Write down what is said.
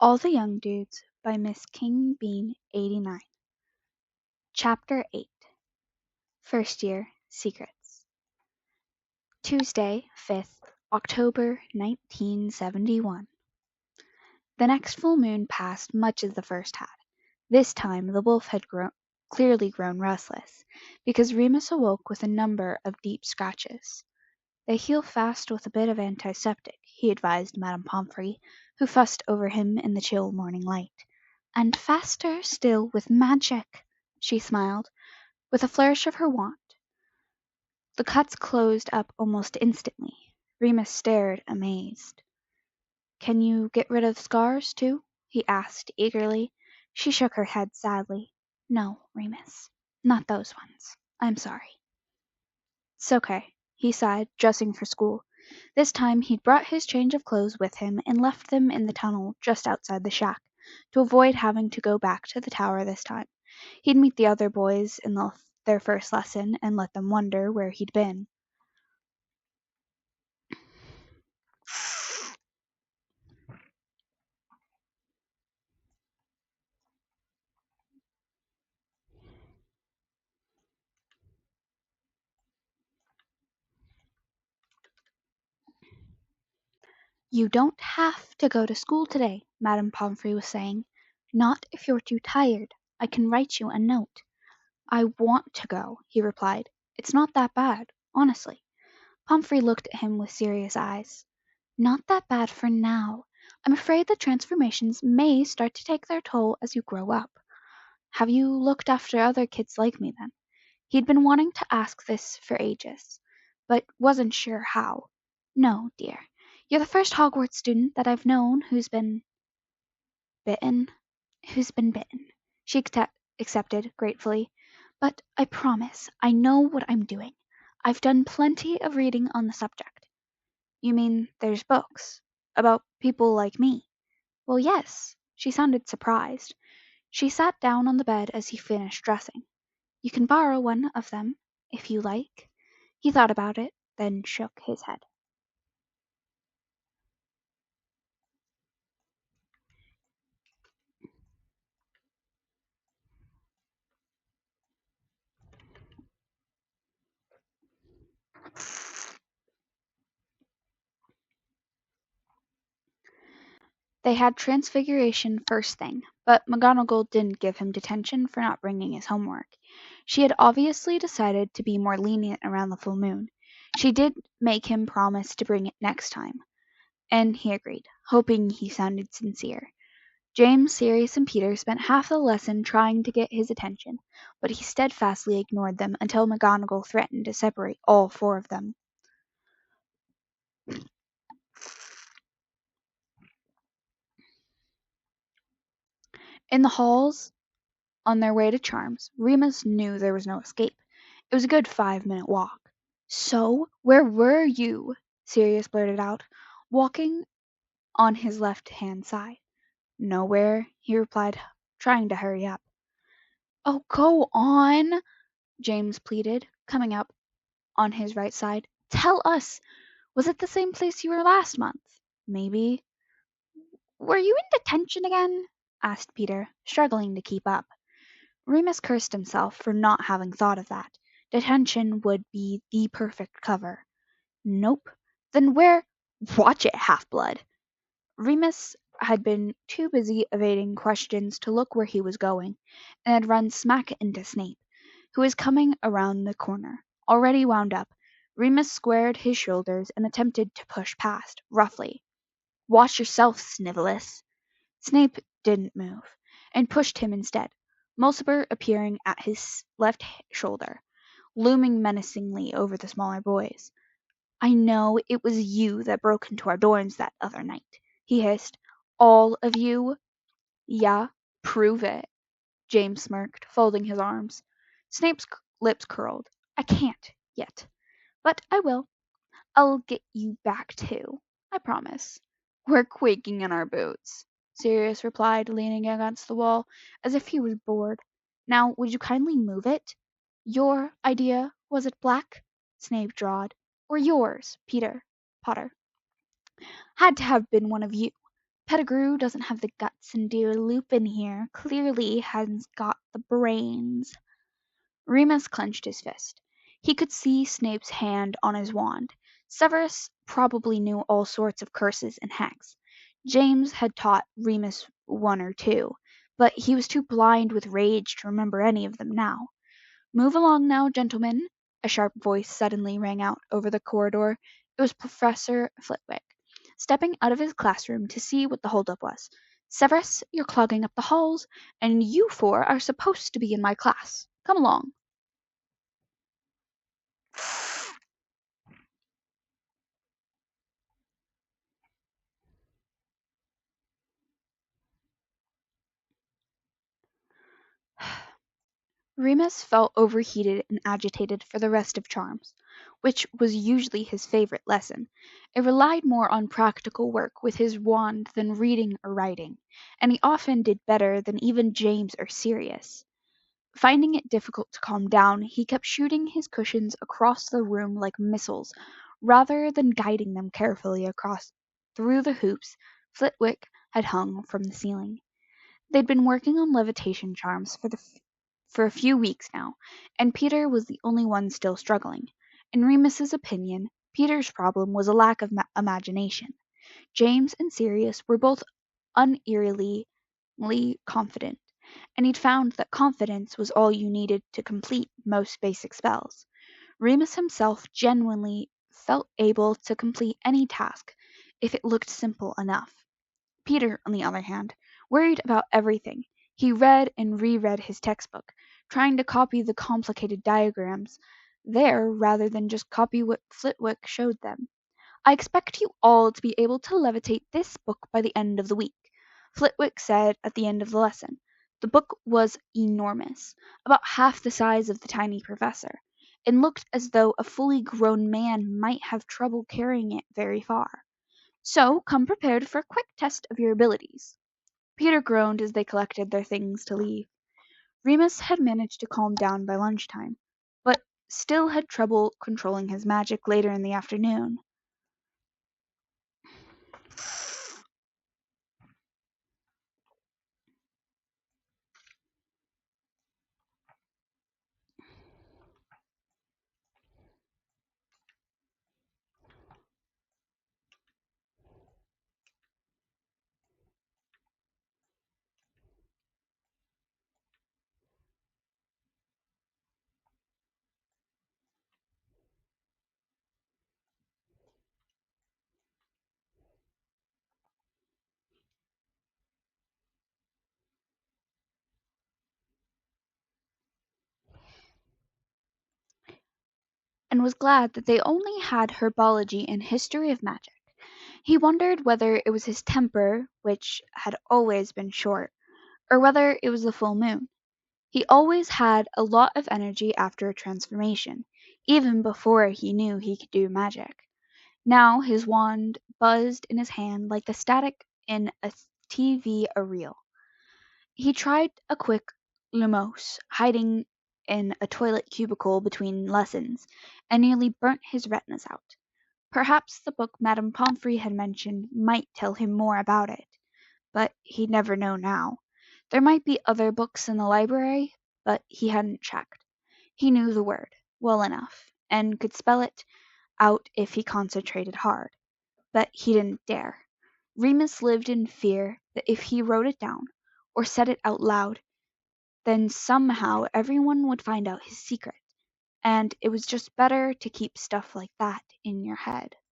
All the Young Dudes by MsKingBean89. Chapter 8. First Year Secrets. Tuesday, 5th October 1971. The next full moon passed much as the first had. This time the wolf had clearly grown restless, because Remus awoke with a number of deep scratches. They heal fast with a bit of antiseptic, he advised Madame Pomfrey, who fussed over him in the chill morning light. And faster still with magic, she smiled, with a flourish of her wand. The cuts closed up almost instantly. Remus stared, amazed. Can you get rid of scars, too? He asked eagerly. She shook her head sadly. No, Remus, not those ones. I'm sorry. It's okay, he sighed, dressing for school. This time he'd brought his change of clothes with him and left them in the tunnel just outside the shack, to avoid having to go back to the tower this time. He'd meet the other boys in their first lesson and let them wonder where he'd been. You don't have to go to school today, Madame Pomfrey was saying. Not if you're too tired. I can write you a note. I want to go, he replied. It's not that bad, honestly. Pomfrey looked at him with serious eyes. Not that bad for now. I'm afraid the transformations may start to take their toll as you grow up. Have you looked after other kids like me then? He'd been wanting to ask this for ages, but wasn't sure how. No, dear. You're the first Hogwarts student that I've known who's been bitten. She accepted gratefully. But I promise, I know what I'm doing. I've done plenty of reading on the subject. You mean there's books? About people like me? Well, yes. She sounded surprised. She sat down on the bed as he finished dressing. You can borrow one of them, if you like. He thought about it, then shook his head. They had Transfiguration first thing, but McGonagall didn't give him detention for not bringing his homework. She had obviously decided to be more lenient around the full moon. She did make him promise to bring it next time, and he agreed, hoping he sounded sincere. James, Sirius, and Peter spent half the lesson trying to get his attention, but he steadfastly ignored them until McGonagall threatened to separate all four of them. In the halls, on their way to Charms, Remus knew there was no escape. It was a good 5-minute walk. So, where were you? Sirius blurted out, walking on his left-hand side. Nowhere, he replied, trying to hurry up. Oh, go on, James pleaded, coming up on his right side. Tell us, was it the same place you were last month? Maybe. Were you in detention again? Asked Peter, struggling to keep up. Remus cursed himself for not having thought of that. Detention would be the perfect cover. Nope. Then where? Watch it, Half-Blood. Remus had been too busy evading questions to look where he was going, and had run smack into Snape, who was coming around the corner. Already wound up, Remus squared his shoulders and attempted to push past, roughly. Watch yourself, Snivellus. Snape didn't move, and pushed him instead, Mulciber appearing at his left shoulder, looming menacingly over the smaller boys. I know it was you that broke into our dorms that other night, he hissed. All of you? Yeah, prove it, James smirked, folding his arms. Snape's lips curled. I can't, yet. But I will. I'll get you back too, I promise. We're quaking in our boots, Sirius replied, leaning against the wall, as if he was bored. Now, would you kindly move it? Your idea, was it, Black? Snape drawled. Or yours, Potter. Had to have been one of you. Pettigrew doesn't have the guts and dear Lupin here clearly hasn't got the brains. Remus clenched his fist. He could see Snape's hand on his wand. Severus probably knew all sorts of curses and hacks. James had taught Remus one or two, but he was too blind with rage to remember any of them now. "Move along now, gentlemen," a sharp voice suddenly rang out over the corridor. It was Professor Flitwick, stepping out of his classroom to see what the holdup was. "Severus, you're clogging up the halls, and you four are supposed to be in my class. Come along." Remus felt overheated and agitated for the rest of Charms, which was usually his favorite lesson. It relied more on practical work with his wand than reading or writing, and he often did better than even James or Sirius. Finding it difficult to calm down, he kept shooting his cushions across the room like missiles, rather than guiding them carefully across through the hoops Flitwick had hung from the ceiling. They'd been working on levitation charms for a few weeks now, and Peter was the only one still struggling. In Remus's opinion, Peter's problem was a lack of imagination. James and Sirius were both unearly confident, and he'd found that confidence was all you needed to complete most basic spells. Remus himself genuinely felt able to complete any task if it looked simple enough. Peter, on the other hand, worried about everything. He read and reread his textbook, trying to copy the complicated diagrams there rather than just copy what Flitwick showed them. "I expect you all to be able to levitate this book by the end of the week," Flitwick said at the end of the lesson. The book was enormous, about half the size of the tiny professor, and looked as though a fully grown man might have trouble carrying it very far. "So come prepared for a quick test of your abilities." Peter groaned as they collected their things to leave. Remus had managed to calm down by lunchtime, but still had trouble controlling his magic later in the afternoon. And was glad that they only had herbology and history of magic. He wondered whether it was his temper, which had always been short, or whether it was the full moon. He always had a lot of energy after a transformation, even before he knew he could do magic. Now his wand buzzed in his hand like the static in a TV reel. He tried a quick Lumos, hiding in a toilet cubicle between lessons, and nearly burnt his retinas out. Perhaps the book Madame Pomfrey had mentioned might tell him more about it, but he'd never know now. There might be other books in the library, but he hadn't checked. He knew the word well enough, and could spell it out if he concentrated hard, but he didn't dare. Remus lived in fear that if he wrote it down, or said it out loud, then somehow everyone would find out his secret, and it was just better to keep stuff like that in your head.